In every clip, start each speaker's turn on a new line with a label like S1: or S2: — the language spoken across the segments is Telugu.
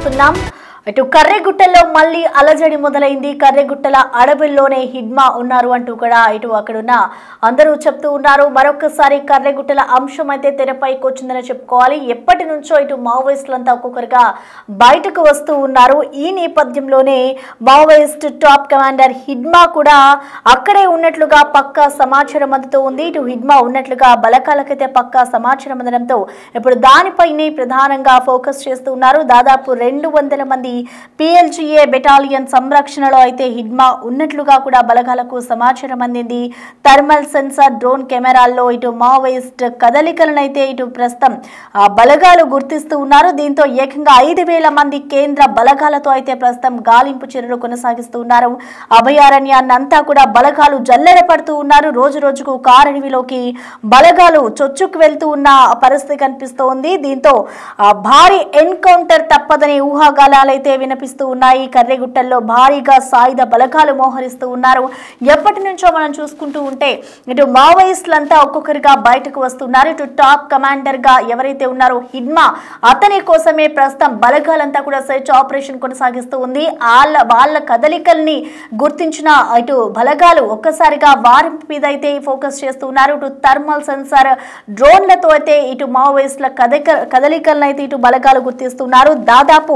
S1: చూస్తున్నాం. ఇటు కర్రెగుట్టలో మళ్ళీ అలజడి మొదలైంది. కర్రెగుట్టల అడవుల్లోనే హిడ్మా ఉన్నారు అంటూ కూడా ఇటు అక్కడున్న అందరూ చెప్తూ ఉన్నారు. మరొకసారి కర్రెగుట్టల అంశం అయితే తెరపైకి వచ్చిందని చెప్పుకోవాలి. ఎప్పటి నుంచో ఇటు మావోయిస్టులంతా ఒక్కొక్కరుగా బయటకు వస్తూ ఉన్నారు. ఈ నేపథ్యంలోనే మావోయిస్ట్ టాప్ కమాండర్ హిడ్మా కూడా అక్కడే ఉన్నట్లుగా పక్కా సమాచారం అందుతూ ఉంది. ఇటు హిడ్మా ఉన్నట్లుగా బలకాలకైతే పక్కా సమాచారం అందడంతో ఇప్పుడు దానిపైనే ప్రధానంగా ఫోకస్ చేస్తూ ఉన్నారు. దాదాపు 200 మంది PLGA బెటాలియన్ సంరక్షణలో అయితే హిడ్మా ఉన్నట్లుగా కూడా బలగాలకు సమాచారం అందింది. థర్మల్ సెన్సార్ డ్రోన్ కెమెరాల్లో ఇటు మావోయిస్ట్ కదలికలను అయితే ఇటు ప్రస్తుతం బలగాలు గుర్తిస్తూ ఉన్నారు. దీంతో ఏకంగా 5,000 మంది కేంద్ర బలగాలతో అయితే ప్రస్తుతం గాలింపు చర్యలు కొనసాగిస్తూ ఉన్నారు. అభయారణ్యాన్నంతా కూడా బలగాలు జల్లెడ పడుతూ ఉన్నారు. రోజు రోజుకు కారడవిలోకి బలగాలు చొచ్చుకు వెళ్తూ ఉన్న పరిస్థితి కనిపిస్తోంది. దీంతో భారీ ఎన్కౌంటర్ తప్పదని ఊహాగానాలైతే వినిపిస్తూ ఉన్నాయి. కర్రెగుట్టల్లో భారీగా సాయుధ బలగాలు మోహరిస్తూ ఉన్నారు. ఎప్పటి నుంచో మనం చూసుకుంటూ ఉంటే ఇటు మావోయిస్టులంతా ఒక్కొక్కరిగా బయటకు వస్తున్నారు. ఇటు టాప్ కమాండర్ గా ఎవరైతే ఉన్నారో హిడ్మా, అతని కోసమే ప్రస్తుతం బలగాలంతా కూడా సెర్చ్ ఆపరేషన్ కొనసాగిస్తూ ఉంది. వాళ్ళ కదలికల్ని గుర్తించిన ఇటు బలగాలు ఒక్కసారిగా వారి మీద అయితే ఫోకస్ చేస్తూ ఉన్నారు. ఇటు థర్మల్ సెన్సార్ డ్రోన్లతో అయితే ఇటు మావోయిస్టుల కదలికలను అయితే ఇటు బలగాలు గుర్తిస్తున్నారు. దాదాపు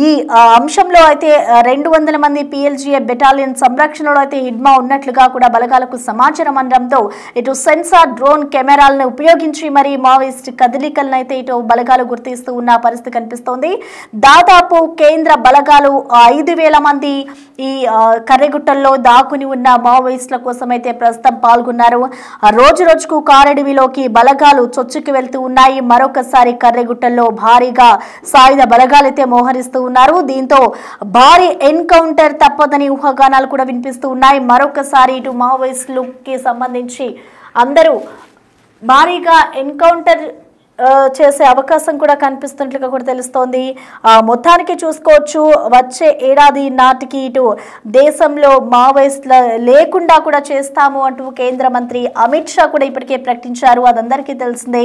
S1: ఈ అంశంలో అయితే 200 మంది PLGA బెటాలియన్ సంరక్షణలో అయితే హిడ్మా ఉన్నట్లుగా కూడా బలగాలకు సమాచారం అందడంతో ఇటు సెన్సార్ డ్రోన్ కెమెరాలను ఉపయోగించి మరి మావోయిస్ట్ కదలికలను అయితే ఇటు బలగాలు గుర్తిస్తూ ఉన్న పరిస్థితి కనిపిస్తోంది. దాదాపు కేంద్ర బలగాలు 5,000 మంది ఈ కర్రెగుట్టల్లో దాక్కుని ఉన్న మావోయిస్టుల కోసం అయితే ప్రస్తుతం పాల్గొన్నారు. రోజు రోజుకు కారడవిలోకి బలగాలు చొచ్చుకు వెళ్తూ ఉన్నాయి. మరొకసారి కర్రెగుట్టల్లో భారీగా సాయుధ బలగాలైతే మోహరిస్తూ ఉన్నారు. దీంతో భారీ ఎన్కౌంటర్ తప్పదని ఊహాగానాలు కూడా వినిపిస్తూ ఉన్నాయి. మరొకసారి ఇటు మావోయిస్టులకి సంబంధించి అందరూ భారీగా ఎన్కౌంటర్ చేసే అవకాశం కూడా కనిపిస్తున్నట్లుగా కూడా తెలుస్తోంది. మొత్తానికి చూసుకోవచ్చు, వచ్చే ఏడాది నాటికి ఇటు దేశంలో మావోయిస్టుల లేకుండా కూడా చేస్తాము అంటూ కేంద్ర మంత్రి అమిత్ షా కూడా ఇప్పటికే ప్రకటించారు. అదందరికీ తెలిసిందే.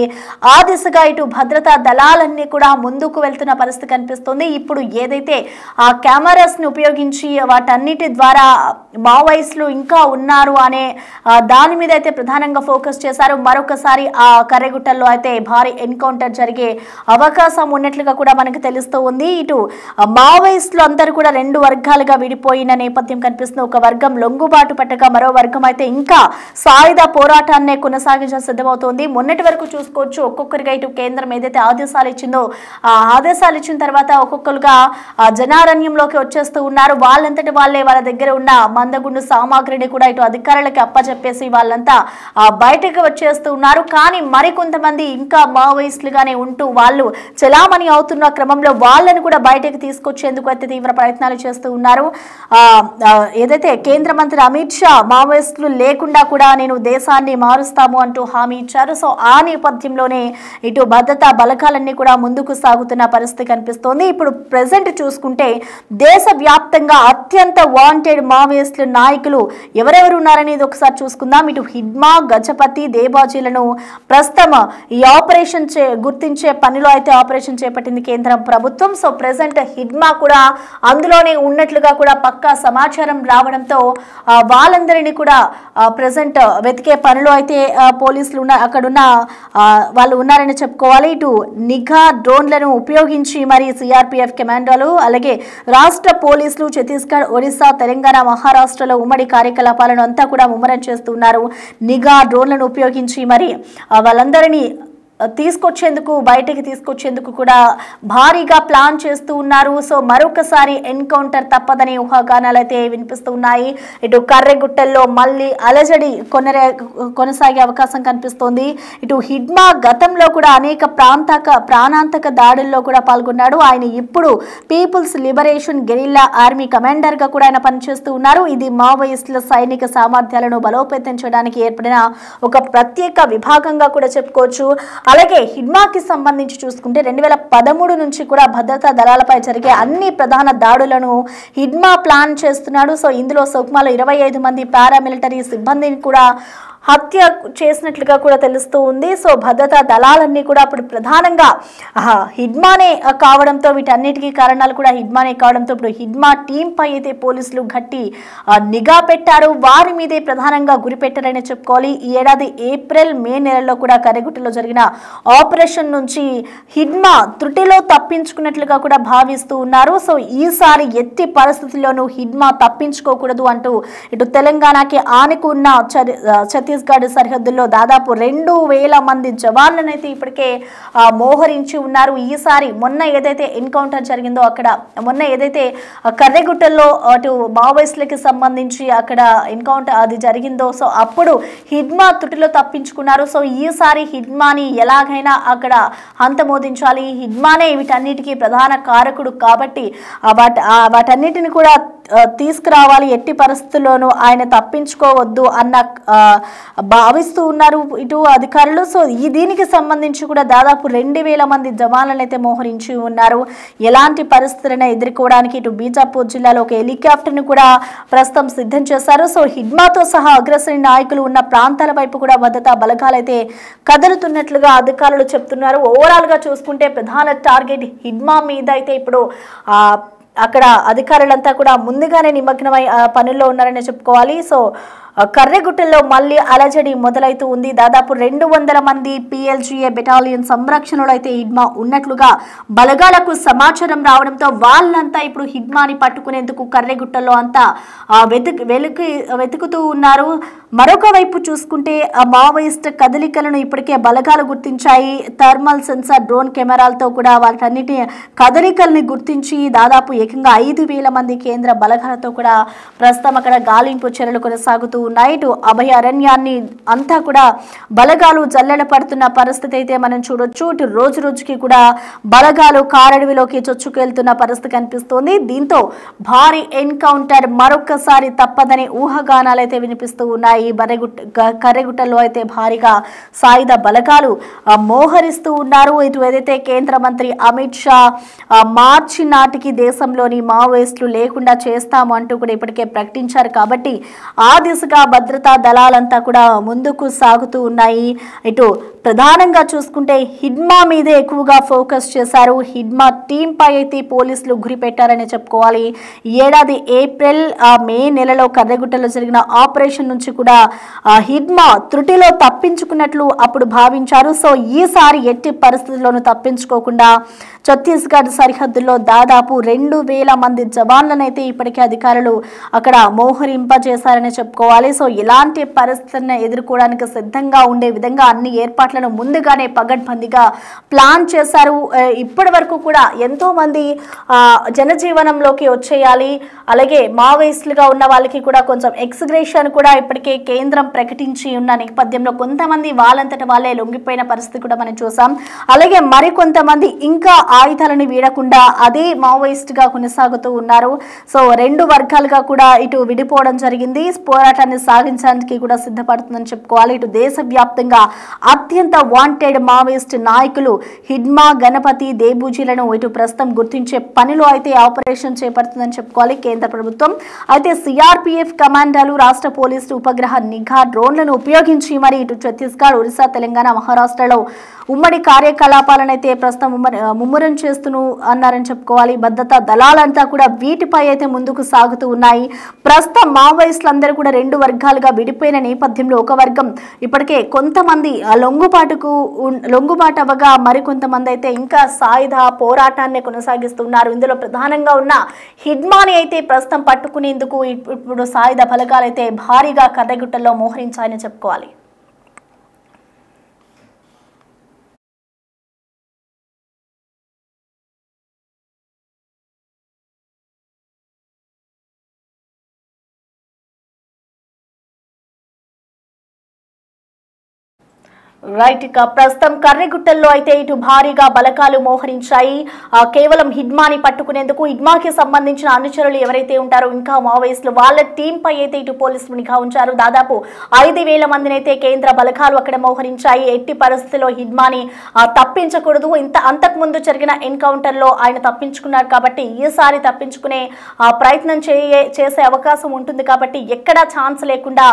S1: ఆ దిశగా ఇటు భద్రతా దళాలన్నీ కూడా ముందుకు వెళ్తున్న పరిస్థితి కనిపిస్తుంది. ఇప్పుడు ఏదైతే ఆ కెమెరాస్ ని ఉపయోగించి వాటన్నిటి ద్వారా మావోయిస్టులు ఇంకా ఉన్నారు అనే దాని మీద అయితే ప్రధానంగా ఫోకస్ చేశారు. మరొకసారి ఆ కర్రెగుట్టల్లో అయితే భారీ ఎన్కౌంటర్ జరిగే అవకాశం ఉన్నట్లుగా కూడా మనకు తెలుస్తూ ఉంది. ఇటు మావోయిస్టులు అందరూ కూడా 2 వర్గాలుగా విడిపోయిన నేపథ్యం కనిపిస్తుంది. ఒక వర్గం లొంగుబాటు పట్టగా మరో వర్గం అయితే ఇంకా సాయుధ పోరాటాన్ని కొనసాగించ సిద్ధమవుతోంది. మొన్నటి వరకు చూసుకోవచ్చు, ఒక్కొక్కరిగా ఇటు కేంద్రం ఏదైతే ఆదేశాలు ఇచ్చిందో ఆ ఆదేశాలు ఇచ్చిన తర్వాత ఒక్కొక్కరుగా జనారణ్యంలోకి వచ్చేస్తూ ఉన్నారు. వాళ్ళంతటి వాళ్ళే వాళ్ళ దగ్గర ఉన్న మందగుండు సామాగ్రిని కూడా ఇటు అధికారులకి అప్పచెప్పేసి వాళ్ళంతా బయటకు వచ్చేస్తూ ఉన్నారు. కానీ మరికొంతమంది ఇంకా మావోయిస్టులుగానే ఉంటూ వాళ్ళు చలామణి అవుతున్న క్రమంలో వాళ్ళను కూడా బయటకు తీసుకొచ్చేందుకు అయితే తీవ్ర ప్రయత్నాలు చేస్తూ ఉన్నారు. ఏదైతే కేంద్ర మంత్రి అమిత్ షా మావోయిస్టులు లేకుండా కూడా నేను దేశాన్ని మారుస్తాము అంటూ హామీ ఇచ్చారు. సో ఆ నేపథ్యంలోనే ఇటు భద్రతా బలగాలన్నీ కూడా ముందుకు సాగుతున్న పరిస్థితి కనిపిస్తోంది. ఇప్పుడు ప్రెసెంట్ చూసుకుంటే దేశవ్యాప్తంగా అత్యంత వాంటెడ్ మావోయిస్టుల నాయకులు ఎవరెవరు ఉన్నారనేది ఒకసారి చూసుకుందాం. ఇటు హిడ్మా, గజపతి, దేబాజీలను ప్రస్తుతం ఈ ఆపరేషన్ గుర్తించే పనిలో అయితే ఆపరేషన్ చేపట్టింది కేంద్ర ప్రభుత్వం. సో ప్రెసెంట్ హిడ్మా కూడా అందులోనే ఉన్నట్లుగా కూడా పక్కా సమాచారం రావడంతో వాళ్ళందరినీ కూడా ప్రెసెంట్ వెతికే పనిలో అయితే పోలీసులు అక్కడున్న వాళ్ళు ఉన్నారని చెప్పుకోవాలి. ఇటు నిఘా డ్రోన్లను ఉపయోగించి మరి CRPF కమాండోలు, అలాగే రాష్ట్ర పోలీసులు ఛత్తీస్గఢ్, ఒడిశా, తెలంగాణ, మహారాష్ట్రలో ఉమ్మడి కార్యకలాపాలను అంతా కూడా ముమ్మరం చేస్తున్నారు. నిఘా డ్రోన్లను ఉపయోగించి మరి వాళ్ళందరినీ బయటికి తీసుకొచ్చేందుకు కూడా భారీగా ప్లాన్ చేస్తూ ఉన్నారు. సో మరొకసారి ఎన్కౌంటర్ తప్పదని ఊహాగానాలు అయితే వినిపిస్తూ ఉన్నాయి. ఇటు కర్రెగుట్టల్లో మళ్ళీ అలజడి కొనసాగే అవకాశం కనిపిస్తోంది. ఇటు హిడ్మా గతంలో కూడా అనేక ప్రాణాంతక దాడుల్లో కూడా పాల్గొన్నాడు. ఆయన ఇప్పుడు people's liberation guerrilla army commander గా కూడా ఆయన పనిచేస్తూ ఉన్నారు. ఇది మావోయిస్టుల సైనిక సామర్థ్యాలను బలోపేతం చేయడానికి ఏర్పడిన ఒక ప్రత్యేక విభాగంగా కూడా చెప్పుకోవచ్చు. అలాగే హిడ్మాకి సంబంధించి చూసుకుంటే 2013 నుంచి కూడా భద్రతా దళాలపై జరిగే అన్ని ప్రధాన దాడులను హిడ్మా ప్లాన్ చేస్తున్నాడు. సో ఇందులో సోక్మాలో 25 మంది పారామిలిటరీ సిబ్బందిని కూడా హత్య చేసినట్లుగా కూడా తెలుస్తూ ఉంది. సో భద్రతా దళాలన్నీ కూడా అప్పుడు ప్రధానంగా హిడ్మానే కావడంతో, వీటన్నిటికీ కారణాలు కూడా హిడ్మానే కావడంతో ఇప్పుడు హిడ్మా టీం పై అయితే పోలీసులు గట్టి నిఘా పెట్టారు. వారి మీదే ప్రధానంగా గురిపెట్టారని చెప్పుకోవాలి. ఈ ఏడాది ఏప్రిల్ మే నెలలో కూడా కర్రెగుట్టలో జరిగిన ఆపరేషన్ నుంచి హిడ్మా త్రుటిలో తప్పించుకున్నట్లుగా కూడా భావిస్తూ ఉన్నారు. సో ఈసారి ఎట్టి పరిస్థితుల్లోనూ హిడ్మా తప్పించుకోకూడదు అంటూ ఇటు తెలంగాణకి ఆనుకున్న ఛత్తీస్గఢ్ సరిహద్దుల్లో దాదాపు 2000 మంది జవాన్లను అయితే ఇప్పటికే మోహరించి ఉన్నారు. ఈసారి మొన్న ఏదైతే ఎన్కౌంటర్ జరిగిందో, అక్కడ మొన్న ఏదైతే కర్రెగుట్టల్లో అటు మావోయిస్టులకి సంబంధించి అక్కడ ఎన్కౌంటర్ అది జరిగిందో, సో అప్పుడు హిడ్మా తుటిలో తప్పించుకున్నారు. సో ఈసారి హిడ్మాని ఎలాగైనా అక్కడ హంతమోదించాలి, హిడ్మానే వీటన్నిటికీ ప్రధాన కారకుడు కాబట్టి వాటన్నిటిని కూడా తీసుకురావాలి, ఎట్టి పరిస్థితుల్లోనూ ఆయన తప్పించుకోవద్దు అన్న భావిస్తూ ఉన్నారు ఇటు అధికారులు. సో దీనికి సంబంధించి కూడా దాదాపు 2000 మంది జవాన్లను అయితే మోహరించి ఉన్నారు. ఎలాంటి పరిస్థితులను ఎదుర్కోవడానికి ఇటు బీజాపూర్ జిల్లాలో ఒక హెలికాప్టర్ను కూడా ప్రస్తుతం సిద్ధం చేశారు. సో హిడ్మాతో సహా అగ్రశ్రేణి నాయకులు ఉన్న ప్రాంతాల వైపు కూడా భద్రతా బలగాలు అయితే కదులుతున్నట్లుగా అధికారులు చెప్తున్నారు. ఓవరాల్ గా చూసుకుంటే ప్రధాన టార్గెట్ హిడ్మా మీద అయితే ఇప్పుడు అక్కడ అధికారులంతా కూడా ముందుగానే నిమగ్నమై పనుల్లో ఉన్నారని చెప్పుకోవాలి. సో కర్రెగుట్టల్లో మళ్ళీ అలజడి మొదలైతూ ఉంది. దాదాపు 200 మంది PLGA బెటాలియన్ సంరక్షణలో అయితే హిడ్మా ఉన్నట్లుగా బలగాలకు సమాచారం రావడంతో వాళ్ళంతా ఇప్పుడు హిడ్మాని పట్టుకునేందుకు కర్రెగుట్టల్లో అంతా వెతుకుతూ ఉన్నారు. మరొక వైపు చూసుకుంటే మావోయిస్ట్ కదలికలను ఇప్పటికే బలగాలు గుర్తించాయి. థర్మల్ సెన్సార్ డ్రోన్ కెమెరాలతో కూడా వాటన్నిటి కదలికల్ని గుర్తించి దాదాపు ఏకంగా 5000 మంది కేంద్ర బలగాలతో కూడా ప్రస్తుతం అక్కడ గాలింపు చర్యలు కొనసాగుతూ ఉన్నాయి. ఇటు అభయారణ్యాన్ని అంతా కూడా బలగాలు జల్లెడ పడుతున్న పరిస్థితి అయితే మనం చూడొచ్చు. ఇటు రోజు రోజుకి కూడా బలగాలు కారడవిలోకి చొచ్చుకెళ్తున్న పరిస్థితి కనిపిస్తోంది. దీంతో భారీ ఎన్కౌంటర్ మరొక్కసారి తప్పదని ఊహాగానాలు అయితే వినిపిస్తూ ఉన్నాయి. కర్రెగుట్టలో అయితే భారీగా సాయుధ బలగాలు మోహరిస్తూ ఉన్నారు. ఇటు ఏదైతే కేంద్ర మంత్రి అమిత్ షా మార్చి నాటికి దేశంలోని మావోయిస్టులు లేకుండా చేస్తాము అంటూ కూడా ఇప్పటికే ప్రకటించారు. కాబట్టి ఆ దిశగా భద్రతా దళాలంతా కూడా ముందుకు సాగుతూ ఉన్నాయి. ఇటు ప్రధానంగా చూసుకుంటే హిడ్మా మీదే ఎక్కువగా ఫోకస్ చేశారు. హిడ్మా టీం పై అయితే పోలీసులు గురిపెట్టారని చెప్పుకోవాలి. ఈ ఏడాది ఏప్రిల్ మే నెలలో కర్రెగుట్టలో జరిగిన ఆపరేషన్ నుంచి కూడా హిడ్మా త్రుటిలో తప్పించుకున్నట్లు అప్పుడు భావించారు. సో ఈసారి ఎట్టి పరిస్థితుల్లోనూ తప్పించుకోకుండా ఛత్తీస్గఢ్ సరిహద్దుల్లో దాదాపు 2000 మంది జవాన్లను అయితే ఇప్పటికే అధికారులు అక్కడ మోహరింపజేశారని చెప్పుకోవాలి. సో ఇలాంటి పరిస్థితులను ఎదుర్కోవడానికి సిద్ధంగా ఉండే విధంగా అన్ని ఏర్పాట్లను ముందుగానే పగడ్బందీగా ప్లాన్ చేశారు. ఇప్పటి వరకు కూడా ఎంతో మంది జనజీవనంలోకి వచ్చేయాలి, అలాగే మావోయిస్టులుగా ఉన్న వాళ్ళకి కూడా కొంచెం ఎక్స్గ్రేషన్ కూడా ఇప్పటికే కేంద్రం ప్రకటించి ఉన్న నేపథ్యంలో కొంతమంది వాళ్ళంతట వాళ్ళే లొంగిపోయిన పరిస్థితి కూడా మనం చూసాం. అలాగే మరికొంతమంది ఇంకా ఆయుధాలను వీడకుండా అదే మావోయిస్ట్ గా కొనసాగుతూ ఉన్నారు. సో 2 వర్గాలుగా కూడా ఇటు విడిపోవడం జరిగింది. పోరాటాన్ని సాగించడానికి కూడా సిద్ధపడుతుందని చెప్పుకోవాలి. ఇటు దేశవ్యాప్తంగా అత్యంత వాంటెడ్ మావోయిస్ట్ నాయకులు హిడ్మా, గణపతి, దేబూజీలను ఇటు ప్రస్తుతం గుర్తించే పనిలో అయితే ఆపరేషన్ చేపడుతుందని చెప్పుకోవాలి కేంద్ర ప్రభుత్వం. అయితే CRPF కమాండోలు, రాష్ట్ర పోలీసులు ఉపగ్రహ నిఘా డ్రోన్లను ఉపయోగించి మరి ఇటు ఛత్తీస్గఢ్, ఒరిస్సా, తెలంగాణ, మహారాష్ట్రలో ఉమ్మడి కార్యకలాపాలను అయితే ప్రస్తుతం ముమ్మరం చేస్తూ అన్నారని చెప్పుకోవాలి. భద్రతా దళాలంతా కూడా వీటిపై అయితే ముందుకు సాగుతూ ఉన్నాయి. ప్రస్తుతం మావోయిస్టులందరూ కూడా 2 వర్గాలుగా విడిపోయిన నేపథ్యంలో ఒక వర్గం ఇప్పటికే కొంతమంది లొంగుబాటు అవ్వగా మరికొంతమంది అయితే ఇంకా సాయుధ పోరాటాన్ని కొనసాగిస్తున్నారు. ఇందులో ప్రధానంగా ఉన్న హిడ్మాని అయితే ప్రస్తుతం పట్టుకునేందుకు ఇప్పుడు సాయుధ బలగాలు అయితే భారీగా కర్రెగుట్టల్లో మోహరించాయని చెప్పుకోవాలి. రైట్. ఇక ప్రస్తుతం కర్రెగుట్టల్లో అయితే ఇటు భారీగా బలకాలు మోహరించాయి. కేవలం హిడ్మాని పట్టుకునేందుకు హిడ్మాకి సంబంధించిన అనుచరులు ఎవరైతే ఉంటారో ఇంకా మావోయిస్టులు వాళ్ళ టీం పై అయితే ఇటు పోలీసులు నిఘా ఉంచారు. దాదాపు 5,000 మందిని అయితే కేంద్ర బలకాలు అక్కడ మోహరించాయి. ఎట్టి పరిస్థితుల్లో హిడ్మాని తప్పించకూడదు. అంతకు ముందు జరిగిన ఎన్కౌంటర్ లో ఆయన తప్పించుకున్నారు కాబట్టి ఈసారి తప్పించుకునే ప్రయత్నం చేసే అవకాశం ఉంటుంది కాబట్టి ఎక్కడా ఛాన్స్ లేకుండా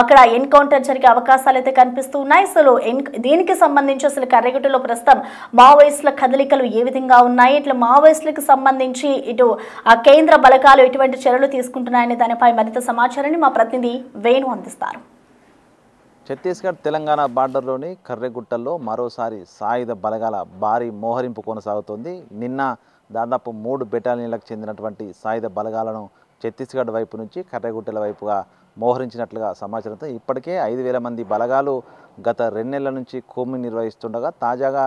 S1: అక్కడ ఎన్కౌంటర్ జరిగే అవకాశాలు అయితే కనిపిస్తూ ఉన్నాయి. అసలు దీనికి సంబంధించి అసలు కర్రెగుట్టలో ప్రస్తుతం మావోయిస్టుల కదలికలు ఏ విధంగా ఉన్నాయి, ఇట్లా మావోయిస్టులకు సంబంధించి ఇటు కేంద్ర బలగాలు ఎటువంటి చర్యలు తీసుకుంటున్నాయనే దానిపై మరింత సమాచారాన్ని మా ప్రతినిధి వేణు అందిస్తారు.
S2: ఛత్తీస్గఢ్ తెలంగాణ బార్డర్లోని కర్రెగుట్టల్లో మరోసారి సాయుధ బలగాల భారీ మోహరింపు కొనసాగుతోంది. నిన్న దాదాపు 3 బెటాలియన్లకు చెందినటువంటి సాయుధ బలగాలను ఛత్తీస్గఢ్ వైపు నుంచి కర్రెగుట్టల వైపుగా మోహరించినట్లుగా సమాచారంతో ఇప్పటికే 5,000 మంది బలగాలు గత 2 నెలల నుంచి కూమి నిర్వహిస్తుండగా తాజాగా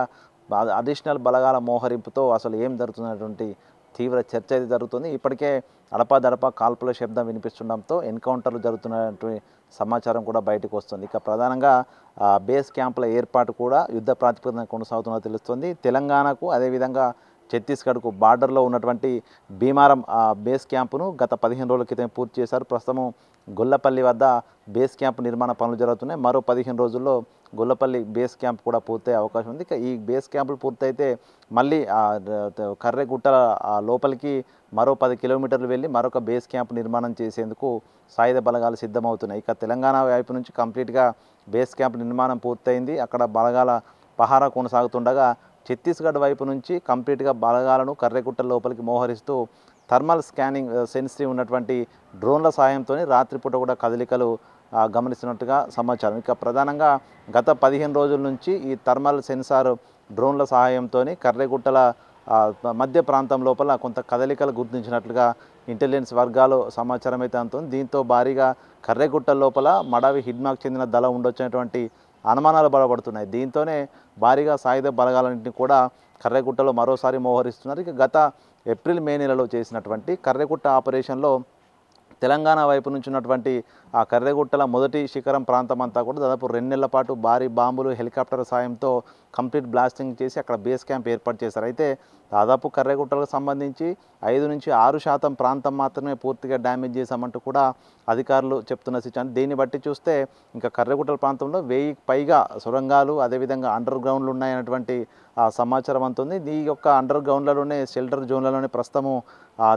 S2: అడిషనల్ బలగాల మోహరింపుతో అసలు ఏం జరుగుతున్నటువంటి తీవ్ర చర్చ అయితే జరుగుతుంది. ఇప్పటికే అడపాదడపా కాల్పుల శబ్దం వినిపిస్తుండడంతో ఎన్కౌంటర్లు జరుగుతున్నటువంటి సమాచారం కూడా బయటకు వస్తుంది. ఇక ప్రధానంగా బేస్ క్యాంపుల ఏర్పాటు కూడా యుద్ధ ప్రాతిపదికన కొనసాగుతున్నట్టు తెలుస్తుంది. తెలంగాణకు అదేవిధంగా ఛత్తీస్గఢ్కు బార్డర్లో ఉన్నటువంటి భీమారం బేస్ క్యాంపును గత 15 రోజుల క్రితం పూర్తి చేశారు. ప్రస్తుతం గొల్లపల్లి వద్ద బేస్ క్యాంప్ నిర్మాణ పనులు జరుగుతున్నాయి. మరో 15 రోజుల్లో గొల్లపల్లి బేస్ క్యాంప్ కూడా పూర్తయ్యే అవకాశం ఉంది. ఈ బేస్ క్యాంపులు పూర్తయితే మళ్ళీ కర్రెగుట్టల లోపలికి మరో 10 కిలోమీటర్లు వెళ్ళి మరొక బేస్ క్యాంప్ నిర్మాణం చేసేందుకు సాయుధ బలగాలు సిద్ధమవుతున్నాయి. ఇక తెలంగాణ వైపు నుంచి కంప్లీట్గా బేస్ క్యాంప్ నిర్మాణం పూర్తయింది. అక్కడ బలగాల పహారా కొనసాగుతుండగా ఛత్తీస్గఢ్ వైపు నుంచి కంప్లీట్గా బలగాలను కర్రెగుట్టల లోపలికి మోహరిస్తూ థర్మల్ స్కానింగ్ సెన్సిటివ్ ఉన్నటువంటి డ్రోన్ల సాయంతో రాత్రిపూట కూడా కదలికలు గమనిస్తున్నట్టుగా సమాచారం. ఇక ప్రధానంగా గత 15 రోజుల నుంచి ఈ థర్మల్ సెన్సార్ డ్రోన్ల సహాయంతో కర్రెగుట్టల మధ్య ప్రాంతం లోపల కొంత కదలికలు గుర్తించినట్లుగా ఇంటెలిజెన్స్ వర్గాలు సమాచారం అయితే అందుతుంది. దీంతో భారీగా కర్రెగుట్టల లోపల మడావి హిడ్మాకు చెందిన దళం ఉండొచ్చినటువంటి అనుమానాలు బలపడుతున్నాయి. దీంతోనే భారీగా సాయుధ బలగాలన్నింటినీ కూడా కర్రెగుట్టలో మరోసారి మోహరిస్తున్నారు. ఇక గత ఏప్రిల్ మే నెలలో చేసినటువంటి కర్రెగుట్ట ఆపరేషన్లో తెలంగాణ వైపు నుంచి ఉన్నటువంటి ఆ కర్రెగుట్టల మొదటి శిఖరం ప్రాంతం అంతా కూడా దాదాపు 2 నెలల పాటు భారీ బాంబులు హెలికాప్టర్ సాయంతో కంప్లీట్ బ్లాస్టింగ్ చేసి అక్కడ బేస్ క్యాంప్ ఏర్పాటు చేశారు. అయితే దాదాపు కర్రెగుట్టలకు సంబంధించి 5 నుంచి 6% ప్రాంతం మాత్రమే పూర్తిగా డ్యామేజ్ చేశామంటూ కూడా అధికారులు చెప్తున్న సిచ్యువేషన్. దీన్ని బట్టి చూస్తే ఇంకా కర్రెగుట్టల ప్రాంతంలో 1000కి పైగా సొరంగాలు అదేవిధంగా అండర్ గ్రౌండ్లు ఉన్నాయన్నటువంటి సమాచారం అంతుంది. ఈ యొక్క అండర్ గ్రౌండ్లలోనే షెల్టర్ జోన్లలోనే ప్రస్తుతము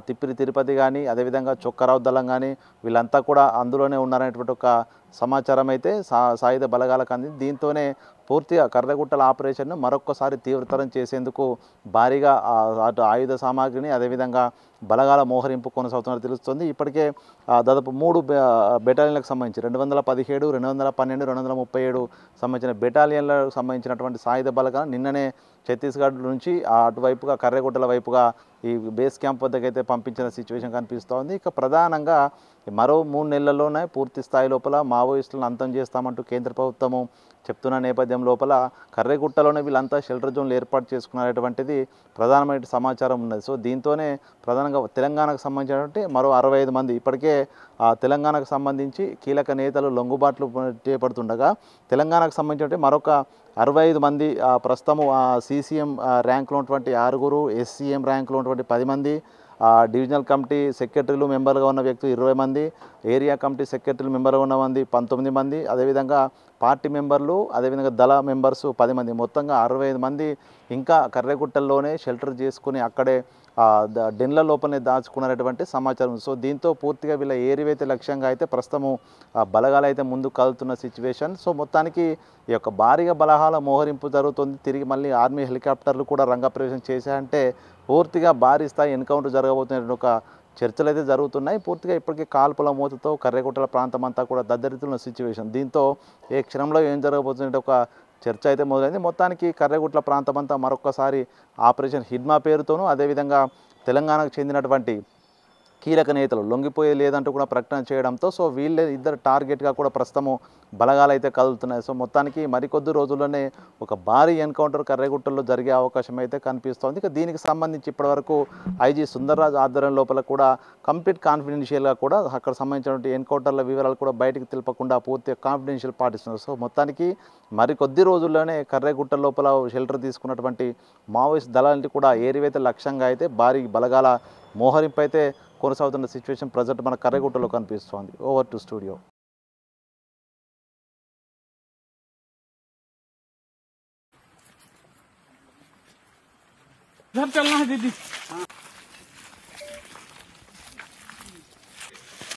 S2: తిప్పిరి తిరుపతి కానీ అదేవిధంగా చొక్కరావు దళం కానీ వీళ్ళంతా కూడా అందులోనే ఉన్నారనేటువంటి ఒక సమాచారం అయితే సాయుధ బలగాలకు అందింది. దీంతోనే పూర్తిగా కర్రెగుట్టల ఆపరేషన్ను మరొక్కసారి తీవ్రతరం చేసేందుకు భారీగా అటు ఆయుధ సామాగ్రిని అదేవిధంగా బలగాల మోహరింపు కొనసాగుతున్నట్టు తెలుస్తుంది. ఇప్పటికే దాదాపు 3 బెటాలియన్లకు సంబంధించి 217, 212, 237 సంబంధించిన బెటాలియన్లకు సంబంధించినటువంటి సాయుధ బలగాలు నిన్ననే ఛత్తీస్గఢ్ నుంచి అటువైపుగా కర్రెగుట్టల వైపుగా ఈ బేస్ క్యాంప్ వద్దకైతే పంపించిన సిచ్యువేషన్ కనిపిస్తోంది. ఇక ప్రధానంగా మరో 3 నెలల్లోనే పూర్తి స్థాయి లోపల మావోయిస్టులను అంతం చేస్తామంటూ కేంద్ర ప్రభుత్వము చెప్తున్న నేపథ్యం లోపల కర్రెగుట్టలోనే వీళ్ళంతా షెల్టర్ జోన్లు ఏర్పాటు చేసుకున్నటువంటిది ప్రధానమైన సమాచారం ఉన్నది. సో దీంతోనే ప్రధానంగా తెలంగాణకు సంబంధించినటువంటి మరో 65 మంది ఇప్పటికే తెలంగాణకు సంబంధించి కీలక నేతలు లొంగుబాట్లు చేపడుతుండగా తెలంగాణకు సంబంధించినటువంటి మరొక 65 మంది ప్రస్తుతము సీసీఎం ర్యాంకులో ఉన్నటువంటి 6, ఎస్సీఎం ర్యాంకులో ఉన్నటువంటి 10 మంది, డివిజనల్ కమిటీ సెక్రటరీలు మెంబర్గా ఉన్న వ్యక్తులు 20 మంది, ఏరియా కమిటీ సెక్రటరీలు మెంబర్గా ఉన్న మంది 19 మంది, అదేవిధంగా పార్టీ మెంబర్లు అదేవిధంగా దళ మెంబర్స్ 10 మంది, మొత్తంగా 65 మంది ఇంకా కర్రెగుట్టల్లోనే షెల్టర్ చేసుకుని అక్కడే డెన్ల లోపలనే దాచుకున్నటువంటి సమాచారం. సో దీంతో పూర్తిగా వీళ్ళ ఏరివైతే లక్ష్యంగా అయితే ప్రస్తుతము బలగాలు అయితే ముందుకు కదులుతున్న సిచ్యువేషన్. సో మొత్తానికి ఈ యొక్క భారీగా బలగాల మోహరింపు జరుగుతుంది. తిరిగి మళ్ళీ ఆర్మీ హెలికాప్టర్లు కూడా రంగప్రవేశం చేశాయంటే పూర్తిగా భారీ స్థాయి ఎన్కౌంటర్ జరగబోతున్న ఒక చర్చలు అయితే జరుగుతున్నాయి. పూర్తిగా ఇప్పటికీ కాల్పుల మూతతో కర్రెగుట్టల ప్రాంతం అంతా కూడా దద్దరిల్లుతున్న సిచ్యువేషన్. దీంతో ఏ క్షణంలో ఏం జరగబోతున్న ఒక చర్చ అయితే మొదలైంది. మొత్తానికి కర్రెగుట్టల ప్రాంతం అంతా మరొక్కసారి ఆపరేషన్ హిడ్మా పేరుతోనూ అదేవిధంగా తెలంగాణకు చెందినటువంటి కీలక నేతలు లొంగిపోయే లేదంటూ కూడా ప్రకటన చేయడంతో సో వీళ్ళే ఇద్దరు టార్గెట్గా కూడా ప్రస్తుతము బలగాలు అయితే కదులుతున్నాయి. సో మొత్తానికి మరికొద్ది రోజుల్లోనే ఒక భారీ ఎన్కౌంటర్ కర్రెగుట్టలో జరిగే అవకాశం అయితే కనిపిస్తోంది. ఇక దీనికి సంబంధించి ఇప్పటివరకు ఐజీ సుందర్రాజ్ ఆధ్వర్యం లోపల కూడా కంప్లీట్ కాన్ఫిడెన్షియల్గా కూడా అక్కడ సంబంధించినటువంటి ఎన్కౌంటర్ల వివరాలు కూడా బయటికి తెలపకుండా పూర్తిగా కాన్ఫిడెన్షియల్ పాటిస్తున్నారు. సో మొత్తానికి మరికొద్ది రోజుల్లోనే కర్రెగుట్ట లోపల షెల్టర్ తీసుకున్నటువంటి మావోయిస్ట్ దళాలని కూడా ఏరివైతే లక్ష్యంగా అయితే భారీ బలగాల మోహరింపు అయితే కొనసాగుతున్న సిచ్యువేషన్ ప్రజెంట్ మన కర్రెగుట్టలో కనిపిస్తోంది. Over to studio.
S3: घर चलना है दीदी।